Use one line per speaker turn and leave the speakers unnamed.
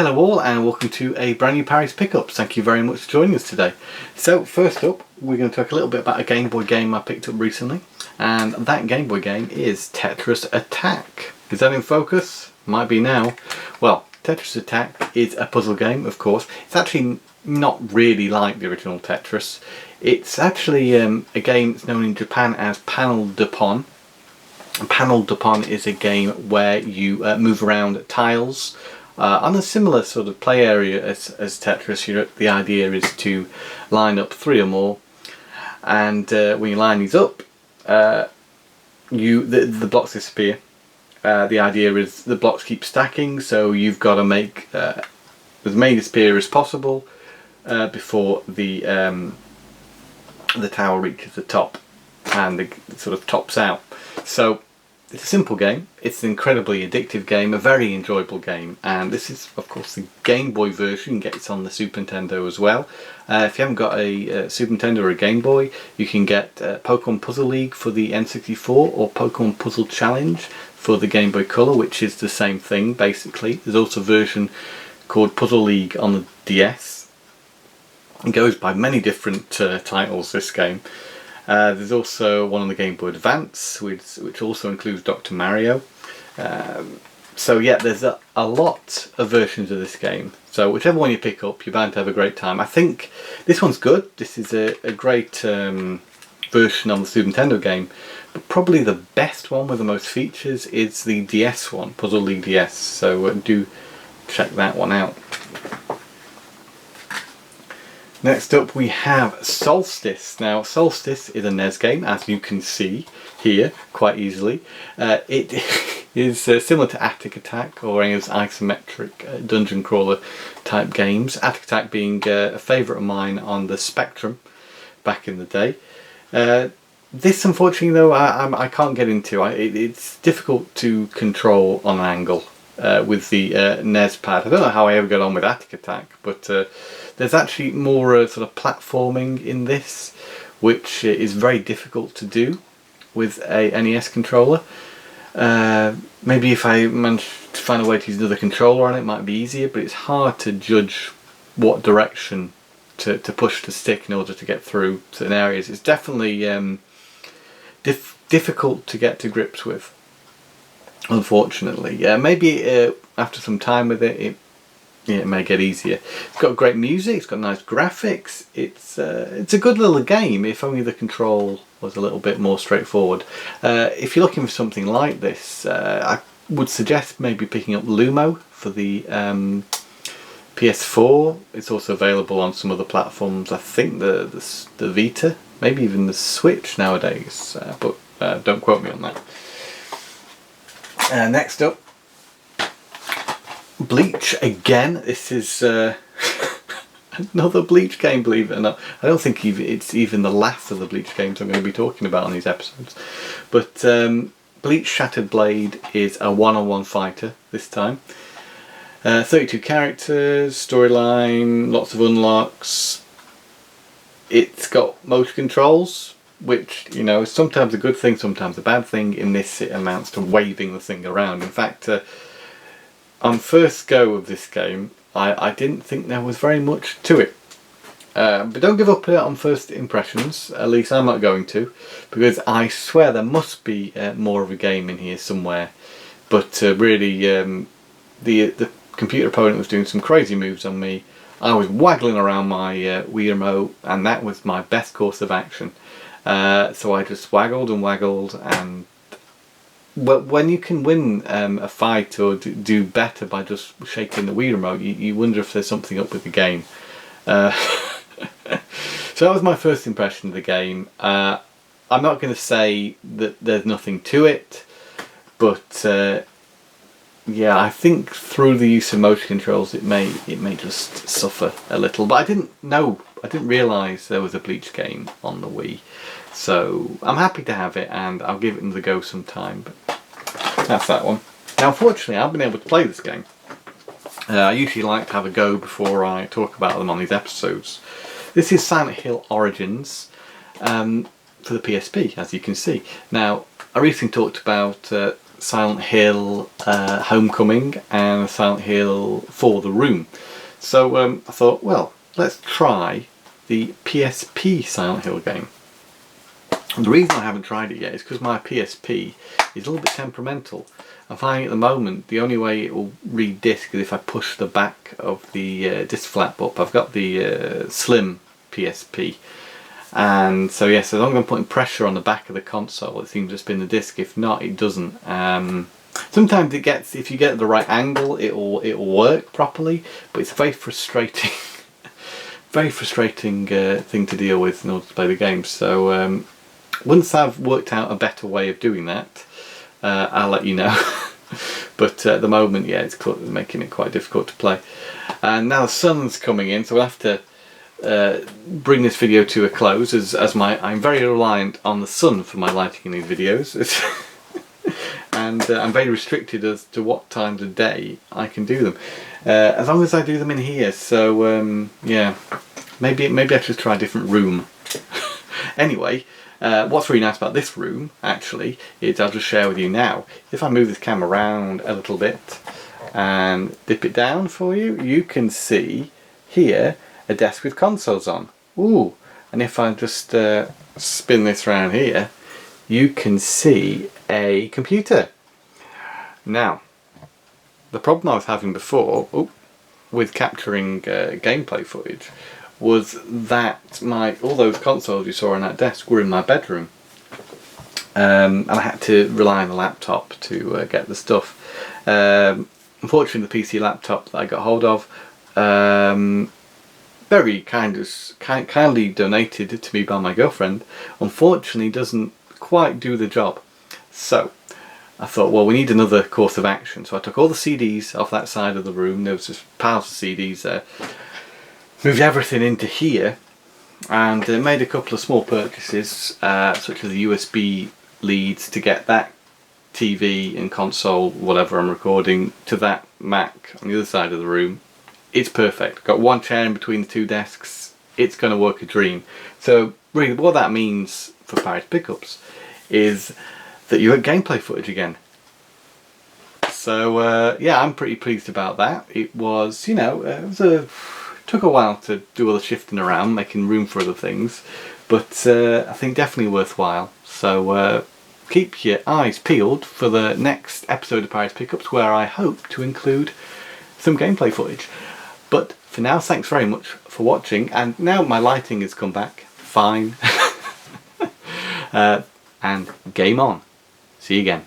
Hello all and welcome to a brand new Parry's Pickups. Thank you very much for joining us today. So first up we're going to talk a little bit about a Game Boy game I picked up recently, and that Game Boy game is Tetris Attack. Is that in focus? Might be now. Well, Tetris Attack is a puzzle game, of course. It's actually not really like the original Tetris. It's actually a game that's known in Japan as Panel de Pon. Panel de Pon is a game where you move around tiles on a similar sort of play area as Tetris. The idea is to line up 3 or more, and when you line these up, the blocks disappear. The idea is the blocks keep stacking, so you've got to make as many disappear as possible before the tower reaches the top and it sort of tops out. So it's a simple game, it's an incredibly addictive game, a very enjoyable game, and this is of course the Game Boy version. You can get it on the Super Nintendo as well. If you haven't got a Super Nintendo or a Game Boy, you can get Pokemon Puzzle League for the N64 or Pokemon Puzzle Challenge for the Game Boy Color, which is the same thing basically. There's also a version called Puzzle League on the DS. It goes by many different titles, this game. There's also one on the Game Boy Advance, which also includes Dr. Mario. So yeah, there's a lot of versions of this game. So whichever one you pick up, you're bound to have a great time. I think this one's good. This is a great version of the Super Nintendo game. But probably the best one with the most features is the DS one, Puzzle League DS. So do check that one out. Next up we have Solstice. Now Solstice is a NES game, as you can see here quite easily. It is similar to Attic Attack or any of those isometric dungeon crawler type games. Attic Attack being a favourite of mine on the Spectrum back in the day. This unfortunately though I can't get into. It's difficult to control on an angle with the NES pad. I don't know how I ever got on with Attic Attack, but there's actually more sort of platforming in this, which is very difficult to do with a NES controller. Maybe if I manage to find a way to use another controller on it, it might be easier, but it's hard to judge what direction to push the stick in order to get through certain areas. It's definitely difficult to get to grips with, unfortunately. Maybe after some time with it, it may get easier. It's got great music, it's got nice graphics, it's a good little game if only the control was a little bit more straightforward. If you're looking for something like this, I would suggest maybe picking up Lumo for the PS4. It's also available on some other platforms, I think the Vita, maybe even the Switch nowadays, but don't quote me on that. Next up, Bleach again. This is another Bleach game, believe it or not. I don't think it's even the last of the Bleach games I'm going to be talking about on these episodes. But Bleach Shattered Blade is a one-on-one fighter this time. 32 characters, storyline, lots of unlocks. It's got motion controls, which, you know, is sometimes a good thing, sometimes a bad thing. In this it amounts to waving the thing around. In fact, on first go of this game, I didn't think there was very much to it. But don't give up on first impressions, at least I'm not going to, because I swear there must be more of a game in here somewhere. But really, the computer opponent was doing some crazy moves on me. I was waggling around my Wii remote, and that was my best course of action. So I just waggled and waggled, and when you can win a fight or do better by just shaking the Wii remote, you wonder if there's something up with the game. So that was my first impression of the game. I'm not going to say that there's nothing to it, but yeah, I think through the use of motion controls it may just suffer a little. But I didn't realise there was a Bleach game on the Wii. So I'm happy to have it, and I'll give it another go sometime. But that's that one. Now unfortunately I've been able to play this game. I usually like to have a go before I talk about them on these episodes. This is Silent Hill Origins for the PSP, as you can see. Now I recently talked about Silent Hill Homecoming and Silent Hill for the Room. So I thought, well, let's try the PSP Silent Hill game. And the reason I haven't tried it yet is because my PSP is a little bit temperamental. I'm finding at the moment the only way it will read disc is if I push the back of the disc flap up. I've got the slim PSP, and so yes, as long as I'm putting pressure on the back of the console, it seems to spin the disc. If not, it doesn't. Sometimes it gets, if you get the right angle, it'll work properly, but it's very frustrating. Very frustrating thing to deal with in order to play the game. So once I've worked out a better way of doing that, I'll let you know. But at the moment, yeah, it's making it quite difficult to play. And now the sun's coming in, so we'll have to bring this video to a close, as I'm very reliant on the sun for my lighting in these videos. And I'm very restricted as to what times of day I can do them, as long as I do them in here. So yeah, maybe I should try a different room. Anyway, what's really nice about this room, actually, is I'll just share with you now. If I move this camera around a little bit and dip it down for you, you can see here a desk with consoles on. Ooh! And if I just spin this around here, you can see a computer. Now, the problem I was having before with capturing gameplay footage was that all those consoles you saw on that desk were in my bedroom, and I had to rely on the laptop to get the stuff. Unfortunately, the PC laptop that I got hold of, very kindly donated to me by my girlfriend, unfortunately doesn't quite do the job. So I thought, well, we need another course of action. So I took all the CDs off that side of the room. There was just piles of CDs there. Moved everything into here, and made a couple of small purchases, such as the USB leads to get that TV and console, whatever I'm recording, to that Mac on the other side of the room. It's perfect. Got one chair in between the two desks. It's going to work a dream. So really what that means for Parry's Pickups is that you get gameplay footage again. So yeah, I'm pretty pleased about that. It was, you know, took a while to do all the shifting around, making room for other things, but I think definitely worthwhile. So keep your eyes peeled for the next episode of Parry's Pickups, where I hope to include some gameplay footage. But for now, thanks very much for watching, and now my lighting has come back fine. And game on. See you again.